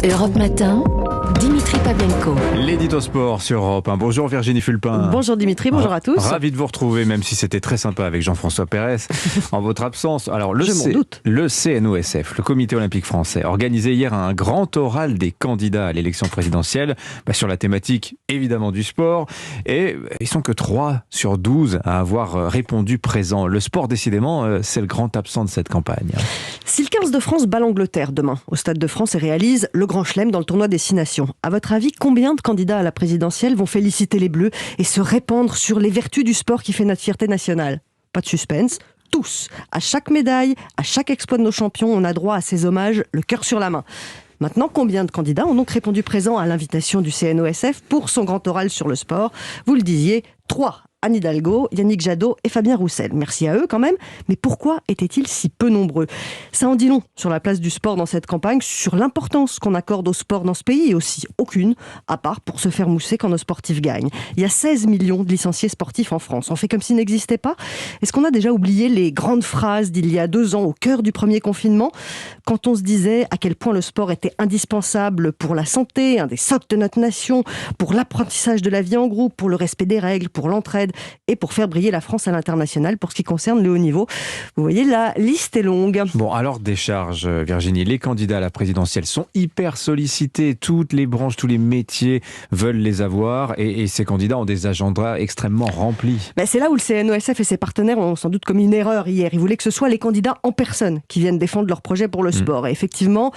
Europe Matin, Dimitri Pavlenko. L'édito sport sur Europe 1. Bonjour Virginie Fulpin. Bonjour Dimitri, bonjour à tous. Ravi de vous retrouver, même si c'était très sympa avec Jean-François Pérez en votre absence. Alors le CNOSF, le Comité Olympique Français, organisait hier un grand oral des candidats à l'élection présidentielle sur la thématique évidemment du sport. Et ils sont que 3 sur 12 à avoir répondu présent. Le sport, décidément, c'est le grand absent de cette campagne. Si le 15 de France bat l'Angleterre demain au Stade de France et réalise le Grand Chelem dans le tournoi Destination, à votre avis, combien de candidats à la présidentielle vont féliciter les Bleus et se répandre sur les vertus du sport qui fait notre fierté nationale? Pas de suspense, tous, à chaque médaille, à chaque exploit de nos champions, on a droit à ces hommages, le cœur sur la main. Maintenant, combien de candidats ont donc répondu présent à l'invitation du CNOSF pour son grand oral sur le sport? Vous le disiez, 3. Anne Hidalgo, Yannick Jadot et Fabien Roussel. Merci à eux quand même, mais pourquoi étaient-ils si peu nombreux? Ça en dit long sur la place du sport dans cette campagne, sur l'importance qu'on accorde au sport dans ce pays, et aussi aucune, à part pour se faire mousser quand nos sportifs gagnent. Il y a 16 millions de licenciés sportifs en France. On fait comme s'ils n'existaient pas? Est-ce qu'on a déjà oublié les grandes phrases d'il y a 2 ans, au cœur du premier confinement, quand on se disait à quel point le sport était indispensable pour la santé, un des socles de notre nation, pour l'apprentissage de la vie en groupe, pour le respect des règles, pour l'entraide, et pour faire briller la France à l'international pour ce qui concerne le haut niveau. Vous voyez, la liste est longue. Bon, alors décharge, Virginie. Les candidats à la présidentielle sont hyper sollicités. Toutes les branches, tous les métiers veulent les avoir et ces candidats ont des agendas extrêmement remplis. C'est là où le CNOSF et ses partenaires ont sans doute commis une erreur hier. Ils voulaient que ce soit les candidats en personne qui viennent défendre leur projet pour le sport. Et effectivement,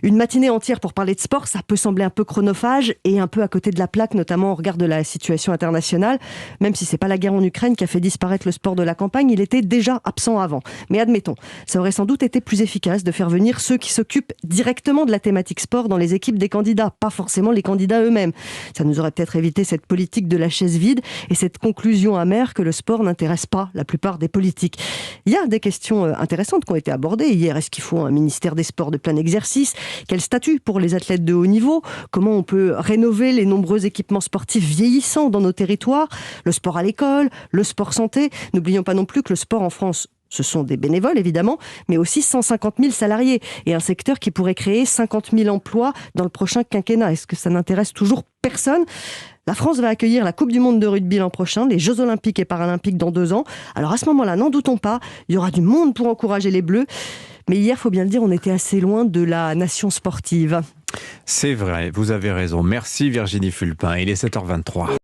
une matinée entière pour parler de sport, ça peut sembler un peu chronophage et un peu à côté de la plaque, notamment au regard de la situation internationale. Même si c'est pas la guerre en Ukraine qui a fait disparaître le sport de la campagne, il était déjà absent avant. Mais admettons, ça aurait sans doute été plus efficace de faire venir ceux qui s'occupent directement de la thématique sport dans les équipes des candidats, pas forcément les candidats eux-mêmes. Ça nous aurait peut-être évité cette politique de la chaise vide et cette conclusion amère que le sport n'intéresse pas la plupart des politiques. Il y a des questions intéressantes qui ont été abordées hier. Est-ce qu'il faut un ministère des Sports de plein exercice? Quel statut pour les athlètes de haut niveau? Comment on peut rénover les nombreux équipements sportifs vieillissants dans nos territoires? Le sport à l'école, le sport santé. N'oublions pas non plus que le sport en France, ce sont des bénévoles évidemment, mais aussi 150 000 salariés et un secteur qui pourrait créer 50 000 emplois dans le prochain quinquennat. Est-ce que ça n'intéresse toujours personne? La France va accueillir la Coupe du Monde de rugby l'an prochain, les Jeux Olympiques et Paralympiques dans 2 ans. Alors à ce moment-là, n'en doutons pas, il y aura du monde pour encourager les Bleus. Mais hier, il faut bien le dire, on était assez loin de la nation sportive. C'est vrai, vous avez raison. Merci Virginie Fulpin. Il est 7h23.